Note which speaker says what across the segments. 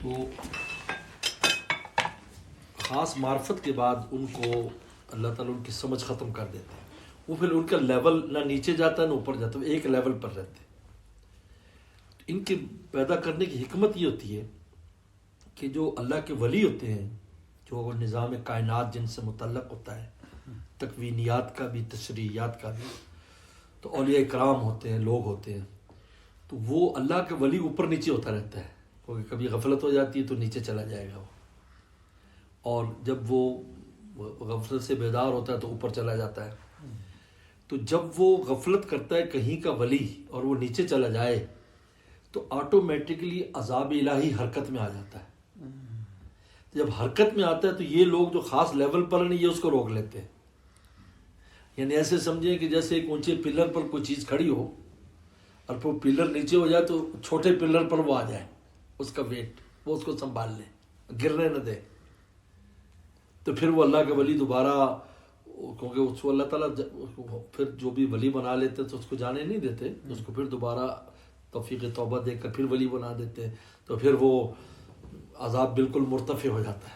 Speaker 1: تو خاص معرفت کے بعد ان کو اللہ تعالیٰ ان کی سمجھ ختم کر دیتے ہیں. وہ پھر ان کا لیول نہ نیچے جاتا ہے نہ اوپر جاتا ہے, ایک لیول پر رہتے ہیں. ان کے پیدا کرنے کی حکمت یہ ہوتی ہے کہ جو اللہ کے ولی ہوتے ہیں, جو نظام کائنات جن سے متعلق ہوتا ہے, تکوینیات کا بھی تشریعات کا بھی, تو اولیاء کرام ہوتے ہیں, لوگ ہوتے ہیں, تو وہ اللہ کے ولی اوپر نیچے ہوتا رہتا ہے, کیونکہ کبھی غفلت ہو جاتی ہے تو نیچے چلا جائے گا وہ, اور جب وہ غفلت سے بیدار ہوتا ہے تو اوپر چلا جاتا ہے. تو جب وہ غفلت کرتا ہے کہیں کا ولی اور وہ نیچے چلا جائے تو آٹومیٹکلی عذاب الہی حرکت میں آ جاتا ہے. جب حرکت میں آتا ہے تو یہ لوگ جو خاص لیول پر نہیں, یہ اس کو روک لیتے ہیں. یعنی ایسے سمجھیں کہ جیسے ایک اونچے پلر پر کوئی چیز کھڑی ہو اور وہ پلر نیچے ہو جائے تو چھوٹے پلر پر وہ آ جائے, اس کا ویٹ وہ اس کو سنبھال لے, گرنے نہ دے. تو پھر وہ اللہ کا ولی دوبارہ, کیونکہ اس کو اللہ تعالیٰ پھر جو بھی ولی بنا لیتے تو اس کو جانے نہیں دیتے, اس کو پھر دوبارہ توفیق توبہ دے کر پھر ولی بنا دیتے, تو پھر وہ عذاب بالکل مرتفع ہو جاتا ہے.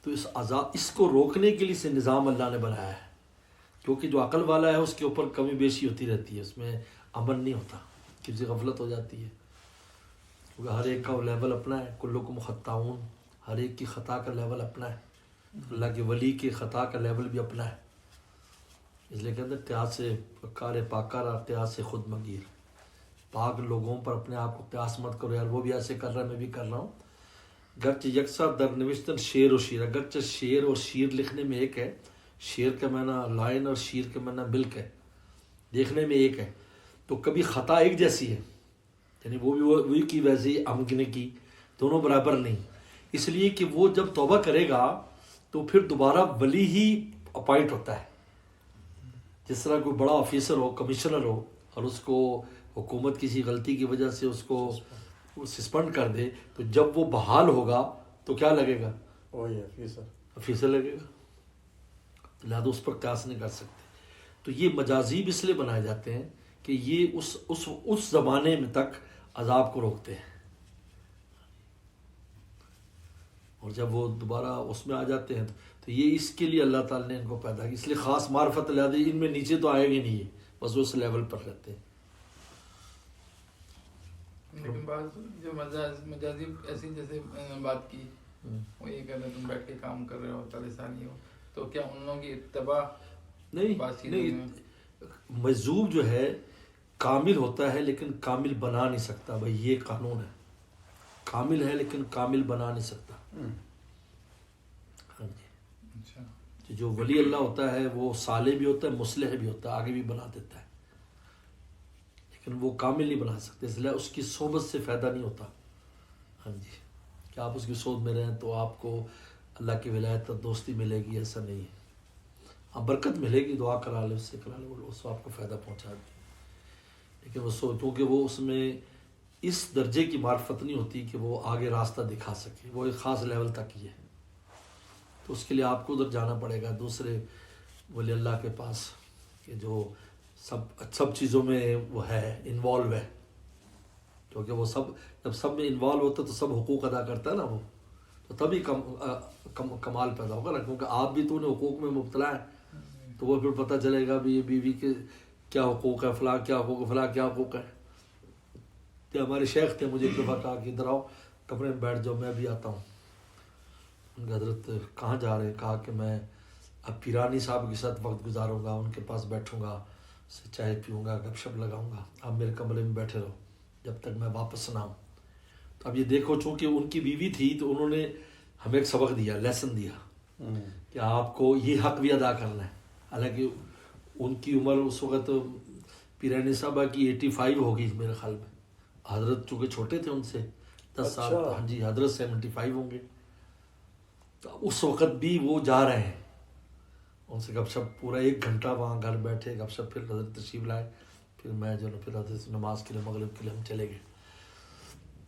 Speaker 1: تو اس عذاب, اس کو روکنے کے لیے سے نظام اللہ نے بنایا ہے, کیونکہ جو عقل والا ہے اس کے اوپر کمی بیشی ہوتی رہتی ہے, اس میں امن نہیں ہوتا, کسی غفلت ہو جاتی ہے, کیونکہ ہر ایک کا لیول اپنا ہے. کلکم خطاؤن, ہر ایک کی خطا کا لیول اپنا ہے. اللہ کے ولی کے خطا کا لیول بھی اپنا ہے. اس لیے کہتے ہیں قیاس سے کار پاکارا قیاس سے خود مگیر, پاک لوگوں پر اپنے آپ کو قیاس مت کرو, یار وہ بھی ایسے کر رہا ہے میں بھی کر رہا ہوں. گرچہ یکساں در نوشتن شیر و شیر, اگرچہ شیر اور شیر لکھنے میں ایک ہے, شیر کا معنی لائن اور شیر کا معنی ملک ہے, دیکھنے میں ایک ہے, تو کبھی خطا ایک جیسی ہے, یعنی وہ بھی وہی کی ویسے ہی امکنے کی, دونوں برابر نہیں. اس لیے کہ وہ جب توبہ کرے گا تو پھر دوبارہ ولی ہی اپائنٹ ہوتا ہے. جس طرح کوئی بڑا آفیسر ہو, کمشنر ہو, اور اس کو حکومت کسی غلطی کی وجہ سے اس کو سسپینڈ کر دے, تو جب وہ بحال ہوگا تو کیا لگے گا,
Speaker 2: وہی
Speaker 1: آفیسر لگے گا. لہٰذا اس پر قیاس نہیں کر سکتے. تو یہ مجازیب اس لیے بنائے جاتے ہیں کہ یہ اس زمانے میں تک عذاب کو روکتے ہیں, اور جب وہ دوبارہ اس میں آ جاتے ہیں تو یہ اس کے لیے اللہ تعالیٰ نے ان کو پیدا کی, اس لیے خاص معرفت لہٰذا ان میں نیچے تو آئے گی نہیں ہے, بس اس لیول پر رہتے ہیں.
Speaker 3: لیکن بعض جو مجازی ایسی جیسے بات کی, وہ یہ کہتے ہیں تم بیٹھ کے کام کر رہے ہو, لسانی ہو, تو کیا ان لوگوں کی اتباع
Speaker 1: نہیں, مجذوب جو ہے کامل ہوتا ہے لیکن کامل بنا نہیں سکتا. بھائی یہ قانون ہے, کامل ہے لیکن کامل بنا نہیں سکتا. ہاں جی, جو ولی اللہ ہوتا ہے وہ صالح بھی ہوتا ہے, مصلح بھی ہوتا ہے, آگے بھی بنا دیتا ہے, لیکن وہ کامل نہیں بنا سکتے. اس لیے اس کی صحبت سے فائدہ نہیں ہوتا. ہاں جی, کہ آپ اس کی صحبت میں رہیں تو آپ کو اللہ کی ولایت اور دوستی ملے گی, ایسا نہیں ہے. ہاں برکت ملے گی, دعا کرا لے, اس سے کرا لے, وہ اس کو آپ کو فائدہ پہنچا دے, لیکن وہ سوچو کہ وہ اس میں اس درجے کی معرفت نہیں ہوتی کہ وہ آگے راستہ دکھا سکے, وہ ایک خاص لیول تک ہی ہے. تو اس کے لیے آپ کو ادھر جانا پڑے گا دوسرے ولی اللہ کے پاس, کہ جو سب چیزوں میں وہ ہے, انوالو ہے, کیونکہ وہ جب سب میں انوالو ہوتا ہے تو سب حقوق ادا کرتا ہے نا وہ, تو تبھی کمال پیدا ہوگا نا. کیونکہ آپ بھی تو انہیں حقوق میں مبتلا ہے, تو وہ پھر پتہ چلے گا بھی یہ بیوی کے کیا حقوق ہے, فلاں کیا حقوق ہے, فلاں کیا حقوق ہے. تو ہمارے شیخ تھے, مجھے ایک دفعہ کہا کہ ادھر آؤ, کمرے میں بیٹھ جاؤ, میں بھی آتا ہوں. ان کے حضرت کہاں جا رہے ہیں, کہا کہ میں اب پیرانی صاحب کے ساتھ وقت گزاروں گا, ان کے پاس بیٹھوں گا, سے چائے پیوں گا, گپ شپ لگاؤں گا, آپ میرے کمرے میں بیٹھے رہو جب تک میں واپس نہ آؤں. تو اب یہ دیکھو, چونکہ ان کی بیوی تھی تو انہوں نے ہمیں ایک سبق دیا, لیسن دیا, کہ آپ کو یہ حق بھی ادا کرنا ہے. حالانکہ ان کی عمر اس وقت پیرانی صاحبہ کی 85 ہوگی میرے خیال میں, حضرت چونکہ چھوٹے تھے ان سے 10 سال. ہاں جی, حضرت 75 ہوں گے. تو اس وقت بھی وہ جا رہے ہیں, ان سے گپ شپ پورا 1 گھنٹہ وہاں گھر بیٹھے گپ شپ, پھر حضرت تشریف لائے, پھر میں جو پھر حضرت نماز کے لیے مغرب کے لیے ہم چلے گئے.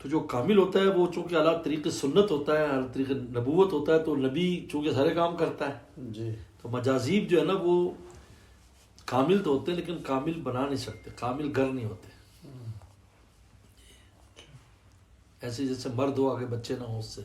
Speaker 1: تو جو کامل ہوتا ہے وہ چونکہ اعلیٰ طریقے سنت ہوتا ہے, اعلیٰ طریقے نبوت ہوتا ہے, تو نبی چونکہ سارے کام کرتا ہے
Speaker 2: جی.
Speaker 1: تو مجازیب جو ہے نا وہ کامل تو ہوتے ہیں لیکن کامل بنا نہیں سکتے, کامل گر نہیں ہوتے. ایسے جیسے مرد ہوا کہ بچے نہ ہوں اس سے